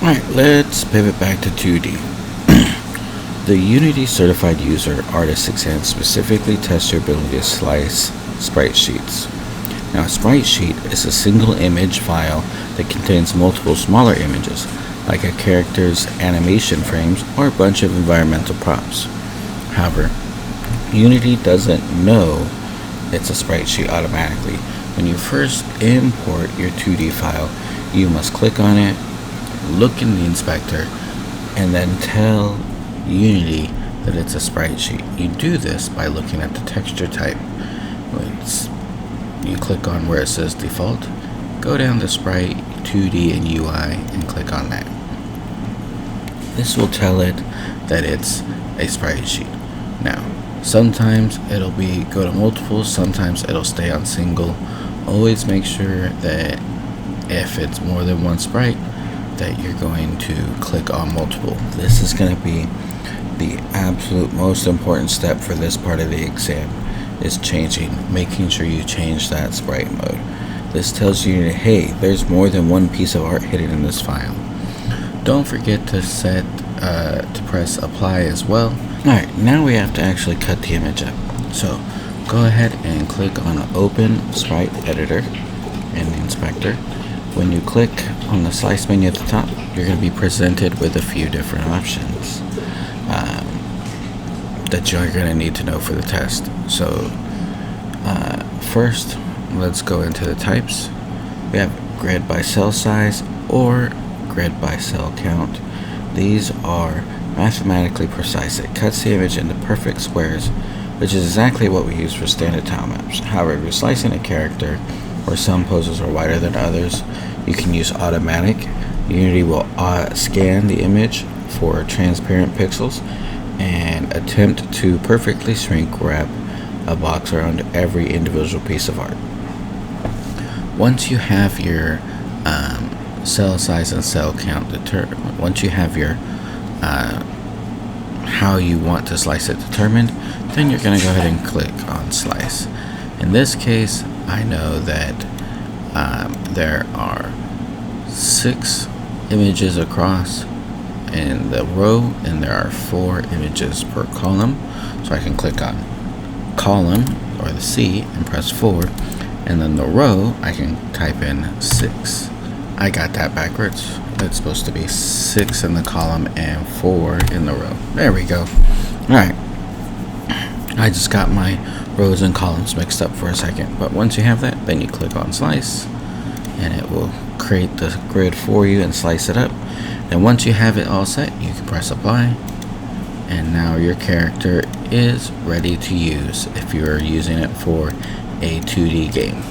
Alright, let's pivot back to 2D. The Unity Certified User Artist exam specifically tests your ability to slice sprite sheets. Now, a sprite sheet is a single image file that contains multiple smaller images, like a character's animation frames or a bunch of environmental props. However, Unity doesn't know it's a sprite sheet automatically. When you first import your 2D file, you must click on it, look in the inspector, and then tell Unity that it's a sprite sheet. You do this by looking at the texture type. You click on where it says default, go down to Sprite, 2D, and UI, and click on that. This will tell it that it's a sprite sheet. Now, sometimes it'll go to multiples, sometimes it'll stay on single. Always make sure that if it's more than one sprite, that you're going to click on multiple. This is going to be the absolute most important step for this part of the exam, is making sure you change that sprite mode. This tells you, hey, there's more than one piece of art hidden in this file. Don't forget to press apply as well. Alright, now we have to actually cut the image up. So go ahead and click on open Sprite Editor in the inspector. When you click on the slice menu at the top, you're going to be presented with a few different options that you're going to need to know for the test. So first, let's go into the types. We have grid by cell size or grid by cell count. These are mathematically precise. It cuts the image into perfect squares, which is exactly what we use for standard tile maps. However, if you're slicing a character where some poses are wider than others, you can use automatic. Unity will scan the image for transparent pixels and attempt to perfectly shrink wrap a box around every individual piece of art. Once you have your cell size and cell count determined, once you have your how you want to slice it determined, then you're going to go ahead and click on slice. In this case, I know that there are 6 images across in the row, and there are 4 images per column. So I can click on column or the C and press 4, and then the row I can type in 6. I got that backwards. It's supposed to be 6 in the column and 4 in the row. There we go. Alright, I just got my rows and columns mixed up for a second, but once you have that, then you click on slice and it will create the grid for you and slice it up. And once you have it all set, you can press apply, and now your character is ready to use if you are using it for a 2D game.